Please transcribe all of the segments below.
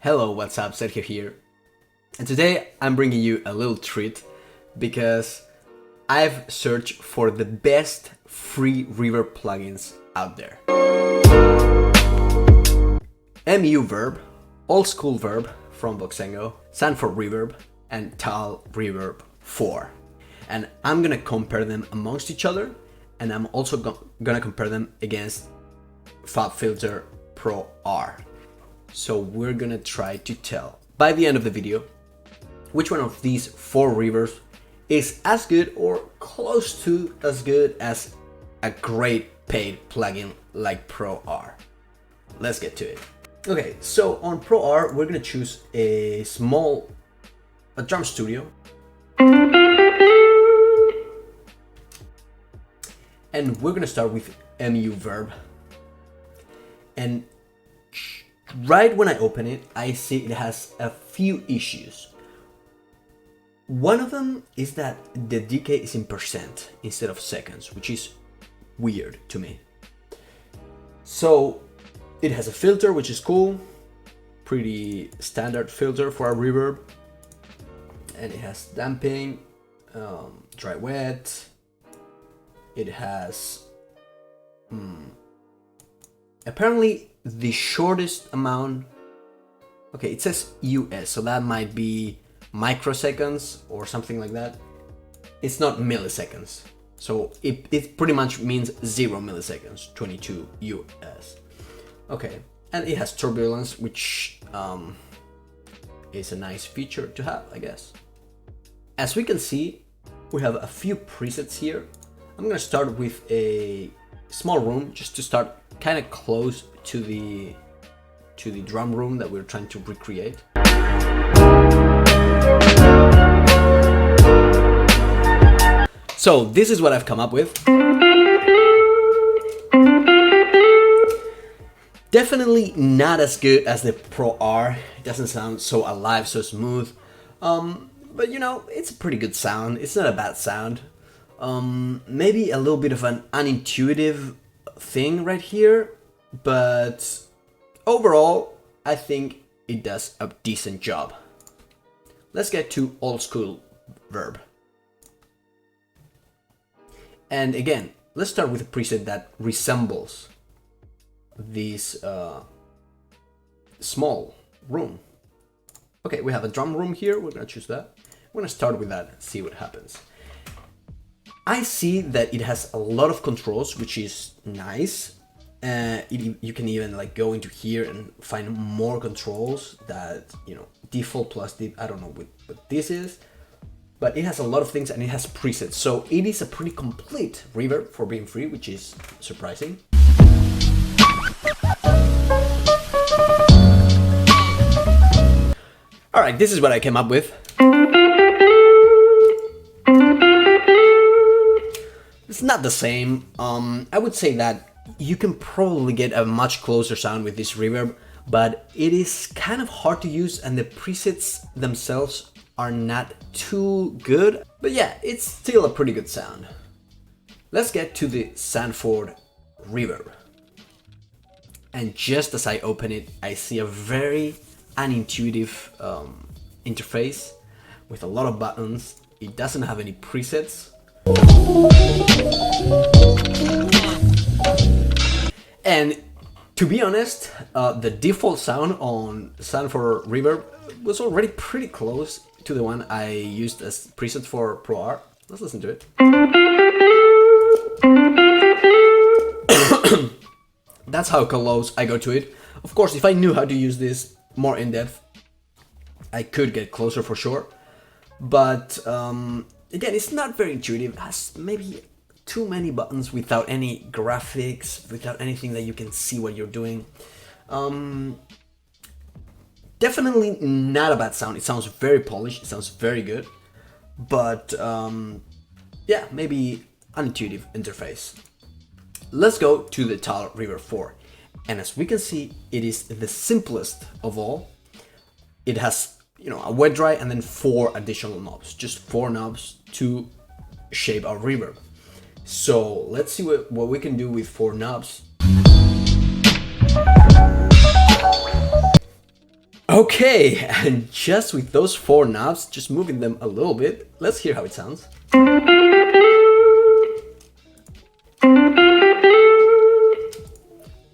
Hello, what's up? Sergio here. And today I'm bringing you a little treat because I've searched for the best free reverb plugins out there. MeuVerb, Oldschool Verb from Voxengo, Sanford Reverb, and Reverb 4. And I'm gonna compare them amongst each other, and I'm also gonna compare them against FabFilter Pro R. So we're gonna try to tell by the end of the video which one of these 4 reverbs is as good or close to as good as a great paid plugin like Pro R. Let's get to it. Okay, so on Pro R we're gonna choose a drum studio, and we're gonna start with MeuVerb. And right when I open it, I see it has a few issues. One of them is that the decay is in percent instead of seconds, which is weird to me. So it has a filter, which is cool, pretty standard filter for a reverb, and it has damping, dry wet. It has apparently the shortest amount. Okay, it says US, so that might be microseconds or something like that. It's not milliseconds, so it pretty much means 0 milliseconds, 22 US. Okay, and it has turbulence, which is a nice feature to have, I guess. As we can see, we have a few presets here. I'm gonna start with a small room just to start kind of close to the drum room that we're trying to recreate. So this is what I've come up with. Definitely not as good as the Pro R. It doesn't sound so alive, so smooth. But you know, it's a pretty good sound. It's not a bad sound. Maybe a little bit of an unintuitive thing right here, but overall I think it does a decent job. Let's get to Oldschool Verb. And again, let's start with a preset that resembles this small room. Okay, we have a drum room here. We're gonna choose that. We're gonna start with that and see what happens. I see that it has a lot of controls, which is nice. You can even like go into here and find more controls that, you know, default plus deep. I don't know what this is, but it has a lot of things and it has presets. So it is a pretty complete reverb for being free, which is surprising. All right, this is what I came up with. It's not the same. I would say that you can probably get a much closer sound with this reverb, but it is kind of hard to use and the presets themselves are not too good. But yeah, it's still a pretty good sound. Let's get to the Sanford Reverb. And just as I open it, I see a very unintuitive interface with a lot of buttons. It doesn't have any presets. And to be honest, the default sound on Sanford Reverb was already pretty close to the one I used as preset for Pro R. Let's listen to it. That's how close I go to it. Of course, if I knew how to use this more in depth, I could get closer for sure. But again, it's not very intuitive. It has maybe too many buttons without any graphics, without anything that you can see what you're doing. Definitely not a bad sound. It sounds very polished. It sounds very good. But yeah, maybe unintuitive interface. Let's go to the Reverb 4. And as we can see, it is the simplest of all. It has, you know, a wet dry and then 4 additional knobs. Just 4 knobs to shape our reverb. So let's see what we can do with 4 knobs. Okay, and just with those 4 knobs, just moving them a little bit, let's hear how it sounds.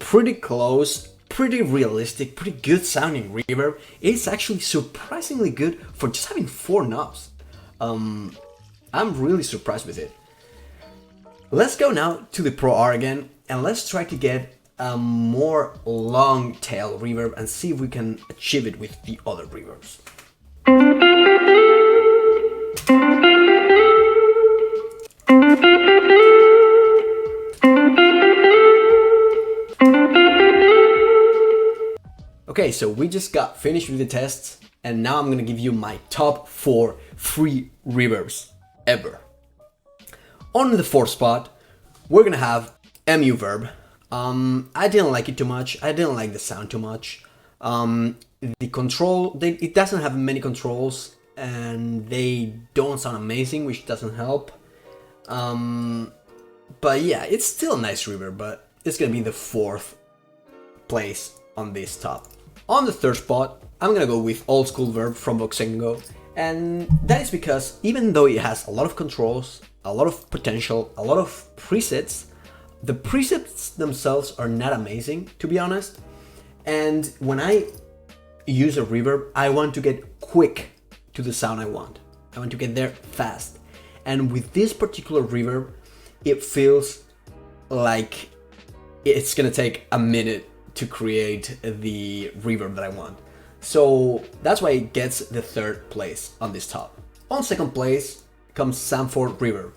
Pretty close, pretty realistic, pretty good sounding reverb. It's actually surprisingly good for just having 4 knobs. I'm really surprised with it. Let's go now to the Pro R again, and let's try to get a more long tail reverb and see if we can achieve it with the other reverbs. Okay, so we just got finished with the tests, and now I'm gonna give you my top 4 free reverbs ever. On the 4th spot, we're gonna have MeuVerb. I didn't like it too much. I didn't like the sound too much. The control, it doesn't have many controls, and they don't sound amazing, which doesn't help. But yeah, it's still a nice reverb, but it's gonna be the 4th place on this top. On the 3rd spot, I'm gonna go with AllschoolVerb from Voxengo, and that is because even though it has a lot of controls, a lot of potential, a lot of presets, the presets themselves are not amazing, to be honest. And when I use a reverb, I want to get quick to the sound I want. I want to get there fast. And with this particular reverb, it feels like it's gonna take a minute to create the reverb that I want. So that's why it gets the 3rd place on this top. On 2nd place comes Sanford Reverb.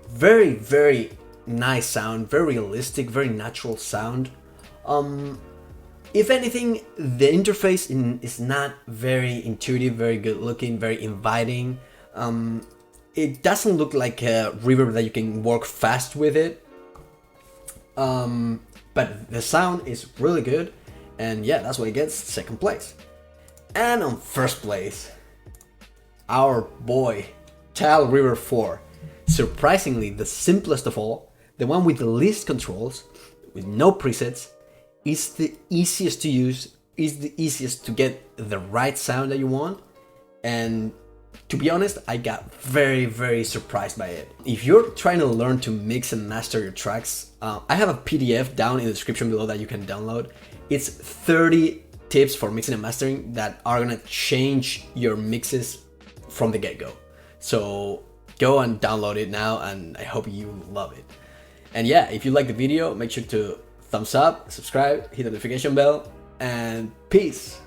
Very, very nice sound, very realistic, very natural sound. If anything, the interface is not very intuitive, very good looking, very inviting. It doesn't look like a reverb that you can work fast with it. But the sound is really good, and yeah, that's why it gets 2nd place. And on 1st place, our boy, Tal Reverb 4. Surprisingly, the simplest of all, the one with the least controls, with no presets, is the easiest to use, is the easiest to get the right sound that you want. And to be honest, I got very, very surprised by it. If you're trying to learn to mix and master your tracks, I have a PDF down in the description below that you can download. It's 30 tips for mixing and mastering that are gonna change your mixes from the get-go. So go and download it now, and I hope you love it. And yeah, if you like the video, make sure to thumbs up, subscribe, hit the notification bell, and peace!